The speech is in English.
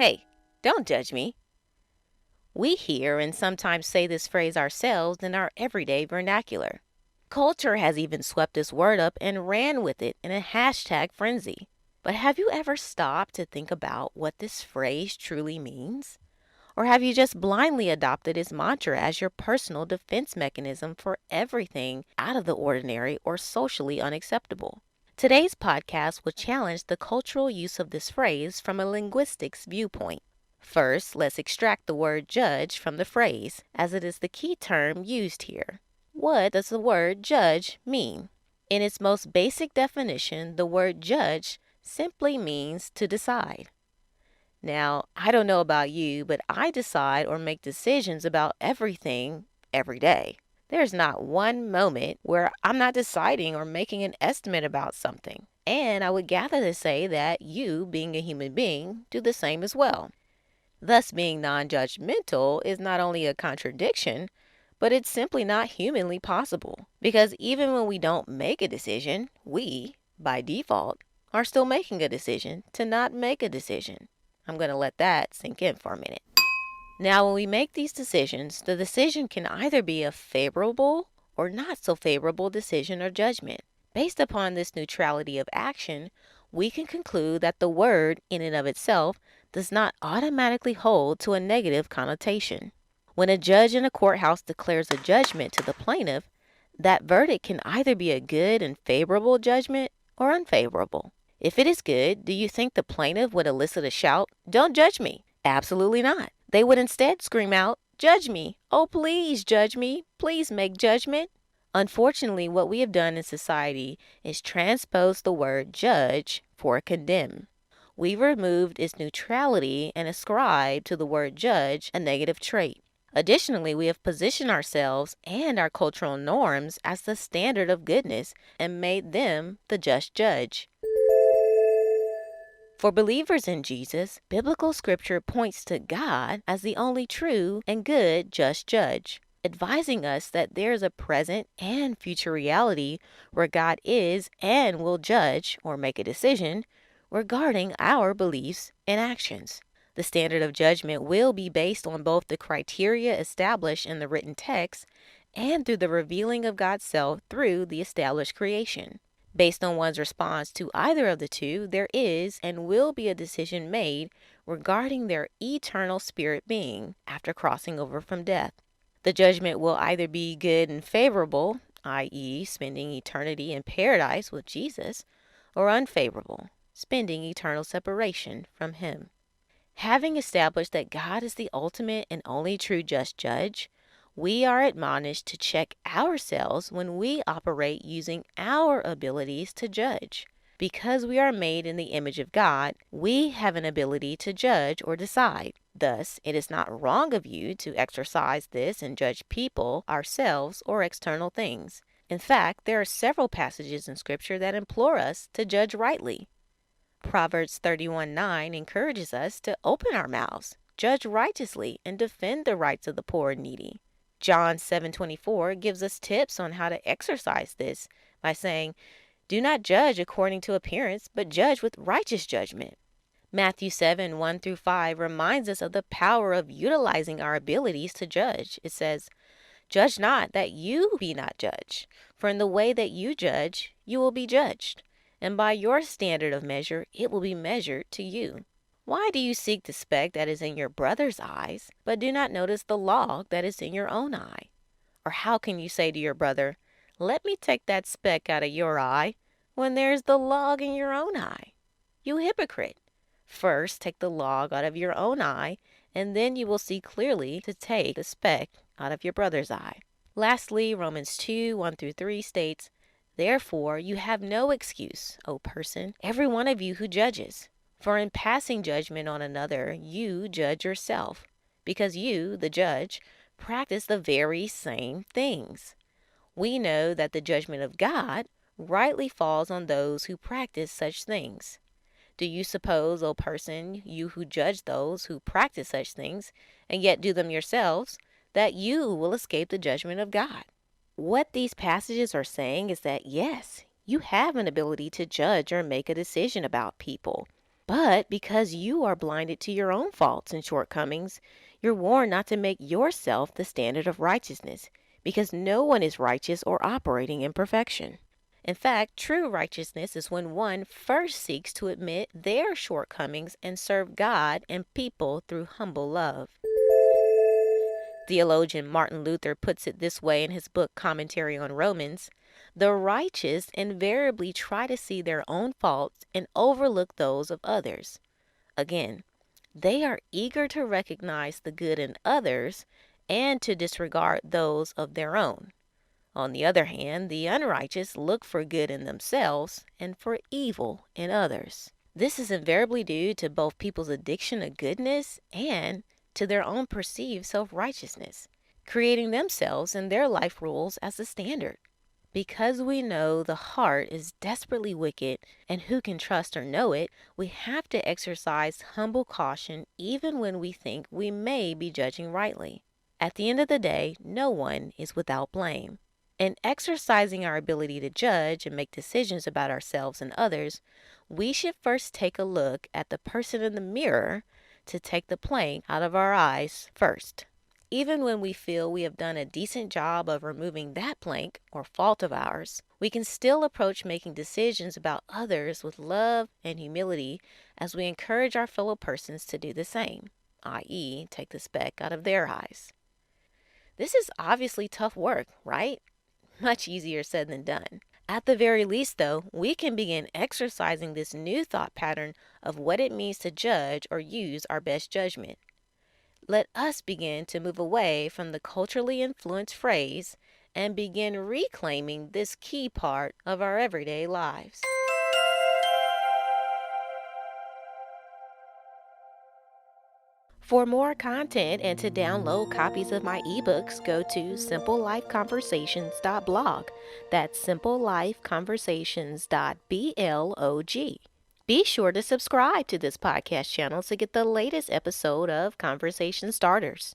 Hey, don't judge me. We hear and sometimes say this phrase ourselves in our everyday vernacular. Culture has even swept this word up and ran with it in a hashtag frenzy. But have you ever stopped to think about what this phrase truly means? Or have you just blindly adopted its mantra as your personal defense mechanism for everything out of the ordinary or socially unacceptable? Today's podcast will challenge the cultural use of this phrase from a linguistics viewpoint. First, let's extract the word judge from the phrase, as it is the key term used here. What does the word judge mean? In its most basic definition, the word judge simply means to decide. Now, I don't know about you, but I decide or make decisions about everything every day. There's not one moment where I'm not deciding or making an estimate about something. And I would gather to say that you, being a human being, do the same as well. Thus, being non-judgmental is not only a contradiction, but it's simply not humanly possible. Because even when we don't make a decision, we, by default, are still making a decision to not make a decision. I'm going to let that sink in for a minute. Now, when we make these decisions, the decision can either be a favorable or not so favorable decision or judgment. Based upon this neutrality of action, we can conclude that the word in and of itself does not automatically hold to a negative connotation. When a judge in a courthouse declares a judgment to the plaintiff, that verdict can either be a good and favorable judgment or unfavorable. If it is good, do you think the plaintiff would elicit a shout, "Don't judge me"? Absolutely not. They would instead scream out, "Judge me. Oh, please judge me. Please make judgment." Unfortunately, what we have done in society is transpose the word judge for condemn. We've removed its neutrality and ascribed to the word judge a negative trait. Additionally, we have positioned ourselves and our cultural norms as the standard of goodness and made them the just judge. For believers in Jesus, biblical scripture points to God as the only true and good just judge, advising us that there is a present and future reality where God is and will judge or make a decision regarding our beliefs and actions. The standard of judgment will be based on both the criteria established in the written text and through the revealing of God's self through the established creation. Based on one's response to either of the two, there is and will be a decision made regarding their eternal spirit being after crossing over from death. The judgment will either be good and favorable, i.e., spending eternity in paradise with Jesus, or unfavorable, spending eternal separation from Him. Having established that God is the ultimate and only true just judge, we are admonished to check ourselves when we operate using our abilities to judge. Because we are made in the image of God, we have an ability to judge or decide. Thus, it is not wrong of you to exercise this and judge people, ourselves, or external things. In fact, there are several passages in Scripture that implore us to judge rightly. Proverbs 31:9 encourages us to open our mouths, judge righteously, and defend the rights of the poor and needy. John 7:24 gives us tips on how to exercise this by saying, "Do not judge according to appearance, but judge with righteous judgment." Matthew 7:1-5 reminds us of the power of utilizing our abilities to judge. It says, "Judge not, that you be not judged. For in the way that you judge, you will be judged. And by your standard of measure, it will be measured to you." Why do you seek the speck that is in your brother's eyes, but do not notice the log that is in your own eye? Or how can you say to your brother, "Let me take that speck out of your eye," when there is the log in your own eye? You hypocrite! First take the log out of your own eye, and then you will see clearly to take the speck out of your brother's eye. Lastly, Romans 2:1-3 states, "Therefore you have no excuse, O person, every one of you who judges. For in passing judgment on another, you judge yourself, because you, the judge, practice the very same things. We know that the judgment of God rightly falls on those who practice such things. Do you suppose, O person, you who judge those who practice such things, and yet do them yourselves, that you will escape the judgment of God?" What these passages are saying is that, yes, you have an ability to judge or make a decision about people. But because you are blinded to your own faults and shortcomings, you're warned not to make yourself the standard of righteousness, because no one is righteous or operating in perfection. In fact, true righteousness is when one first seeks to admit their shortcomings and serve God and people through humble love. Theologian Martin Luther puts it this way in his book Commentary on Romans: the righteous invariably try to see their own faults and overlook those of others. Again, they are eager to recognize the good in others and to disregard those of their own. On the other hand, the unrighteous look for good in themselves and for evil in others. This is invariably due to both people's addiction to goodness and to their own perceived self-righteousness, creating themselves and their life rules as the standard. Because we know the heart is desperately wicked and who can trust or know it, we have to exercise humble caution even when we think we may be judging rightly. At the end of the day, no one is without blame. In exercising our ability to judge and make decisions about ourselves and others, we should first take a look at the person in the mirror to take the plank out of our eyes first. Even when we feel we have done a decent job of removing that plank or fault of ours, we can still approach making decisions about others with love and humility as we encourage our fellow persons to do the same, i.e., take the speck out of their eyes. This is obviously tough work, right? Much easier said than done. At the very least, though, we can begin exercising this new thought pattern of what it means to judge or use our best judgment. Let us begin to move away from the culturally influenced phrase and begin reclaiming this key part of our everyday lives. For more content and to download copies of my ebooks, go to simplelifeconversations.blog. That's simplelifeconversations.blog. Be sure to subscribe to this podcast channel to get the latest episode of Conversation Starters.